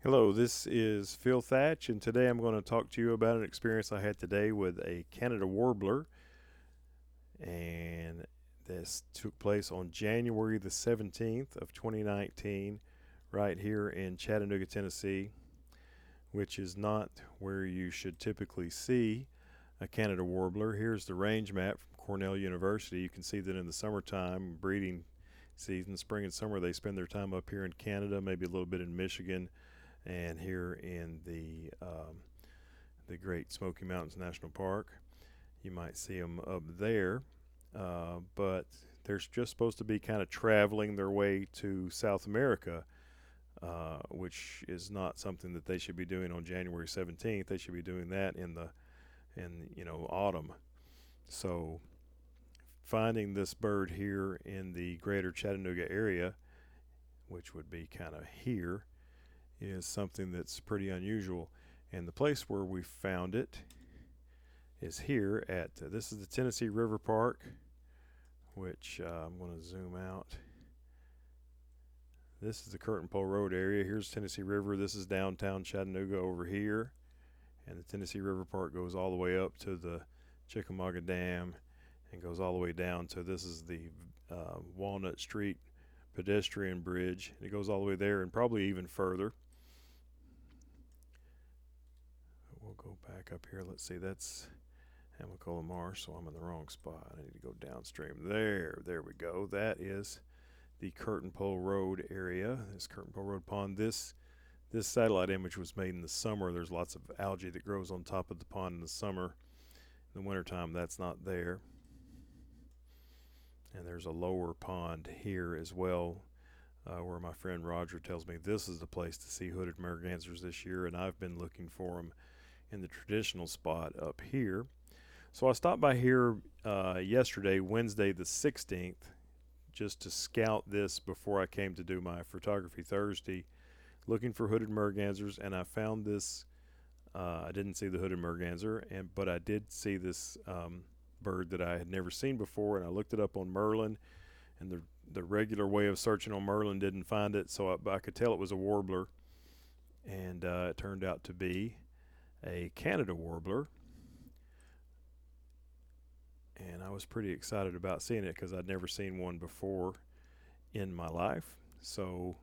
Hello, this is Phil Thatch, and today I'm going to talk to you about an experience I had today with a Canada Warbler. And this took place on January the 17th of 2019, right here in Chattanooga, Tennessee, which is not where you should typically see a Canada Warbler. Here's the range map from Cornell University. You can see that in the summertime, breeding season, spring and summer, they spend their time up here in Canada, maybe a little bit in Michigan, and here in the Great Smoky Mountains National Park. You might see them up there, but they're just supposed to be kind of traveling their way to South America, which is not something that they should be doing on January 17th. They should be doing that in autumn. So finding this bird here in the greater Chattanooga area, which would be kind of here, is something that's pretty unusual. And the place where we found it is here at this is the Tennessee River Park, which I'm going to zoom out. This is the Curtain Pole Road area. Here's Tennessee River. This is downtown Chattanooga over here. And the Tennessee River Park goes all the way up to the Chickamauga Dam and goes all the way down to this is the Walnut Street pedestrian bridge. It goes all the way there and probably even further. We'll go back up here. Let's see, that's Amicalola Marsh, so I'm in the wrong spot. I need to go downstream. There we go. That is the Curtain Pole Road area. This Curtain Pole Road pond. This satellite image was made in the summer. There's lots of algae that grows on top of the pond in the summer. In the wintertime, that's not there. And there's a lower pond here as well, where my friend Roger tells me this is the place to see hooded mergansers this year, and I've been looking for them in the traditional spot up here. So I stopped by here yesterday, Wednesday the 16th, just to scout this before I came to do my photography Thursday, looking for hooded mergansers, and I found this. I didn't see the hooded merganser, but I did see this bird that I had never seen before, and I looked it up on Merlin, and the regular way of searching on Merlin didn't find it, so I could tell it was a warbler, and it turned out to be a Canada Warbler. And I was pretty excited about seeing it because I'd never seen one before in my life. So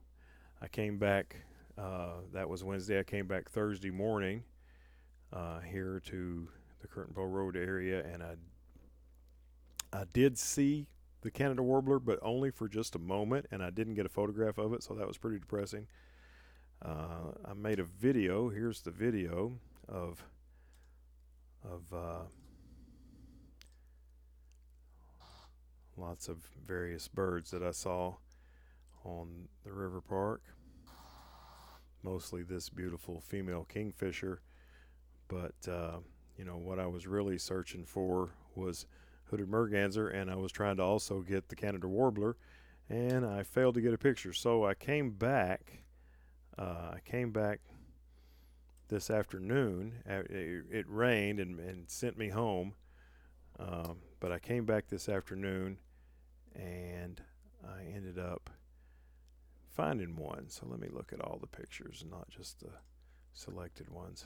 I came back, that was Wednesday. I came back Thursday morning here to the Curtain Pole Road area, and I did see the Canada Warbler, but only for just a moment, and I didn't get a photograph of it, so that was pretty depressing. I made a video. Here's the video of lots of various birds that I saw on the river park. Mostly this beautiful female kingfisher, but what I was really searching for was hooded merganser, and I was trying to also get the Canada Warbler, and I failed to get a picture. So I came back. This afternoon. It rained and sent me home, but I came back this afternoon, and I ended up finding one. So let me look at all the pictures, not just the selected ones.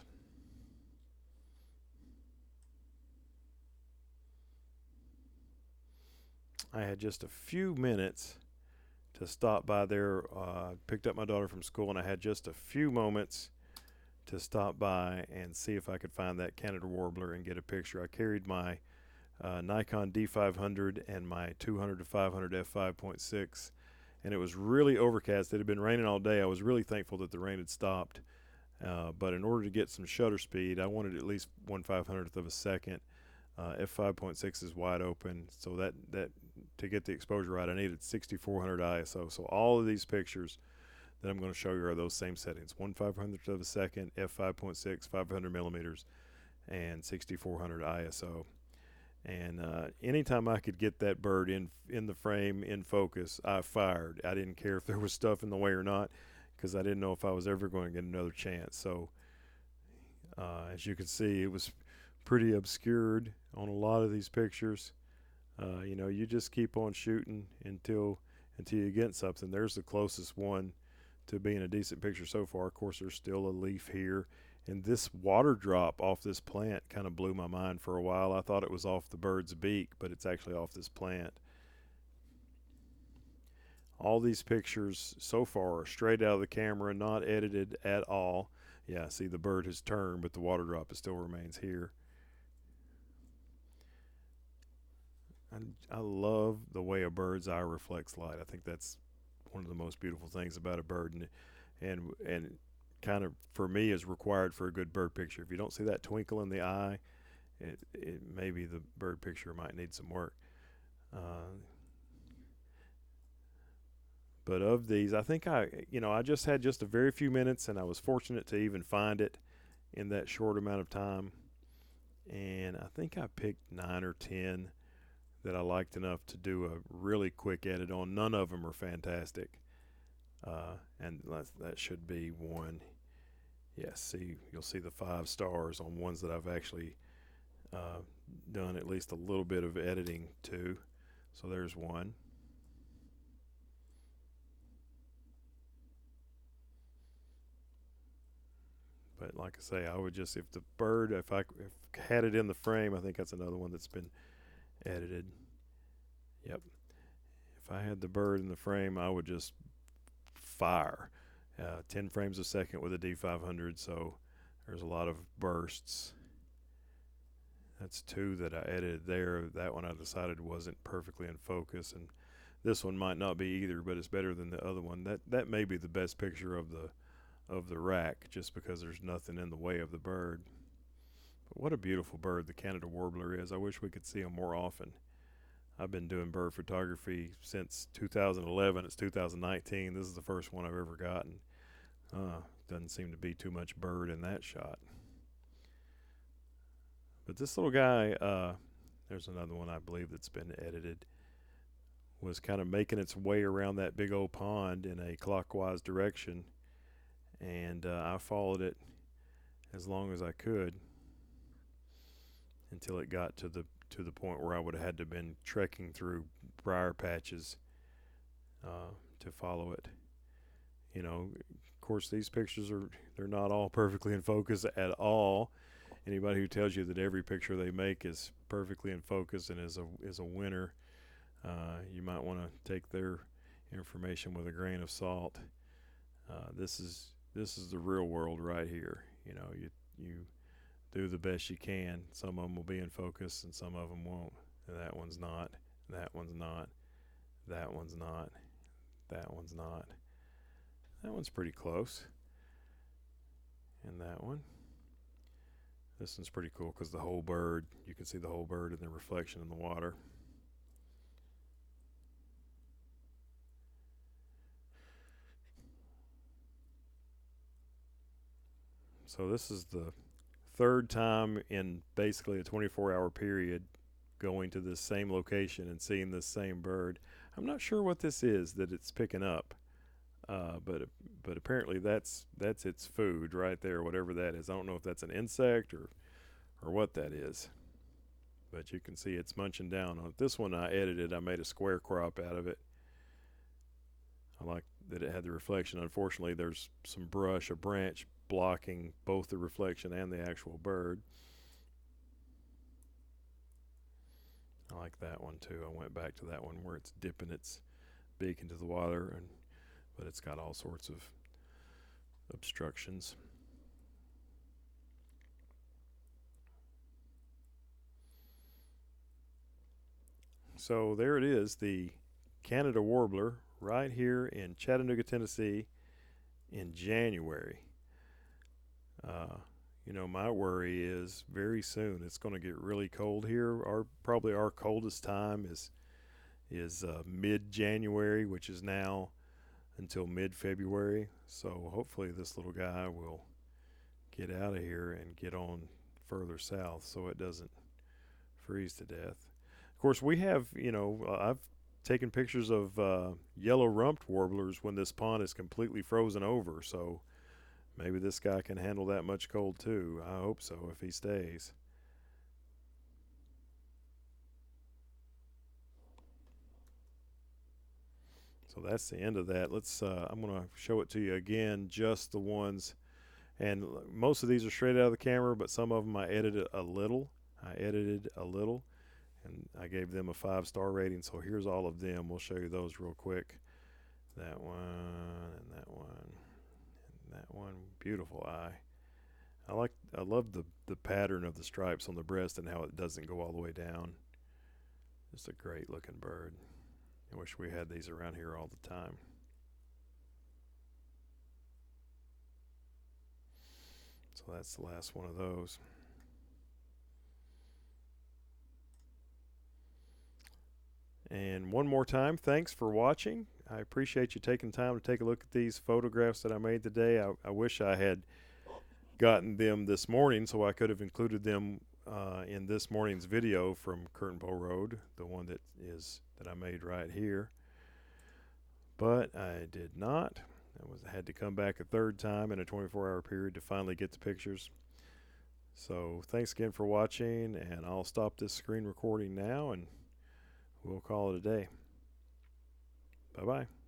I had just a few minutes to stop by there. Picked up my daughter from school, and I had just a few moments to stop by and see if I could find that Canada Warbler and get a picture. I carried my Nikon D500 and my 200 to 500 f5.6, and it was really overcast. It had been raining all day. I was really thankful that the rain had stopped, but in order to get some shutter speed, I wanted at least 1/500th of a second. F5.6 is wide open, so that to get the exposure right, I needed 6400 ISO. So all of these pictures that I'm going to show you are those same settings: 1/500th of a second, f5.6, 500 millimeters, and 6400 ISO. And anytime I could get that bird in the frame, in focus, I fired. I didn't care if there was stuff in the way or not, because I didn't know if I was ever going to get another chance. So as you can see, it was pretty obscured on a lot of these pictures. You just keep on shooting until you get something. There's the closest one to being a decent picture so far. Of course, there's still a leaf here. And this water drop off this plant kind of blew my mind for a while. I thought it was off the bird's beak, but it's actually off this plant. All these pictures so far are straight out of the camera, not edited at all. Yeah, see, the bird has turned, but the water drop still remains here. I love the way a bird's eye reflects light. I think that's one of the most beautiful things about a bird, and kind of for me is required for a good bird picture. If you don't see that twinkle in the eye, it maybe the bird picture might need some work. But of these, I think I just had just a very few minutes, and I was fortunate to even find it in that short amount of time. And I think I picked 9 or 10 that I liked enough to do a really quick edit on. None of them are fantastic. And that should be one. Yes, see, you'll see the 5 stars on ones that I've actually done at least a little bit of editing to. So there's one. But like I say, I would just, if I had it in the frame, I think that's another one that's been edited. Yep. If I had the bird in the frame, I would just fire 10 frames a second with a D500, so there's a lot of bursts. That's 2 that I edited there. That one I decided wasn't perfectly in focus, and this one might not be either, but it's better than the other one. That may be the best picture of the rack, just because there's nothing in the way of the bird. But what a beautiful bird the Canada Warbler is. I wish we could see them more often. I've been doing bird photography since 2011. It's 2019. This is the first one I've ever gotten. Doesn't seem to be too much bird in that shot. But this little guy, there's another one I believe that's been edited, was kind of making its way around that big old pond in a clockwise direction. And I followed it as long as I could until it got to the point where I would have had to have been trekking through briar patches to follow it. Of course, these pictures they're not all perfectly in focus at all. Anybody who tells you that every picture they make is perfectly in focus and is a winner, you might want to take their information with a grain of salt. This is the real world right here. You do the best you can. Some of them will be in focus and some of them won't. And that one's not. That one's not. That one's not. That one's not. That one's pretty close. And that one. This one's pretty cool because the whole bird, you can see the whole bird in the reflection in the water. So this is the 3rd time in basically a 24-hour period going to this same location and seeing this same bird. I'm not sure what this is that it's picking up, but apparently that's its food right there, whatever that is. I don't know if that's an insect or what that is, but you can see it's munching down on it. This one I edited. I made a square crop out of it. I like that it had the reflection. Unfortunately, there's some brush, a branch blocking both the reflection and the actual bird. I like that one too. I went back to that one where it's dipping its beak into the water, but it's got all sorts of obstructions. So there it is, the Canada Warbler right here in Chattanooga, Tennessee in January. My worry is very soon it's going to get really cold here. Probably our coldest time is mid-January, which is now until mid-February. So hopefully this little guy will get out of here and get on further south so it doesn't freeze to death. Of course, we have, I've taken pictures of yellow-rumped warblers when this pond is completely frozen over, so maybe this guy can handle that much cold too. I hope so if he stays. So that's the end of that. I'm going to show it to you again, just the ones. And most of these are straight out of the camera, but some of them I edited a little. And I gave them a 5-star rating. So here's all of them. We'll show you those real quick. That one, and that one, and that one. Beautiful eye. I love the pattern of the stripes on the breast and how it doesn't go all the way down. Just a great looking bird. I wish we had these around here all the time. So that's the last one of those. And one more time, thanks for watching. I appreciate you taking time to take a look at these photographs that I made today. I wish I had gotten them this morning so I could have included them in this morning's video from Curtain Bow Road, the one that I made right here. But I did not. I had to come back a third time in a 24-hour period to finally get the pictures. So thanks again for watching, and I'll stop this screen recording now and we'll call it a day. Bye-bye.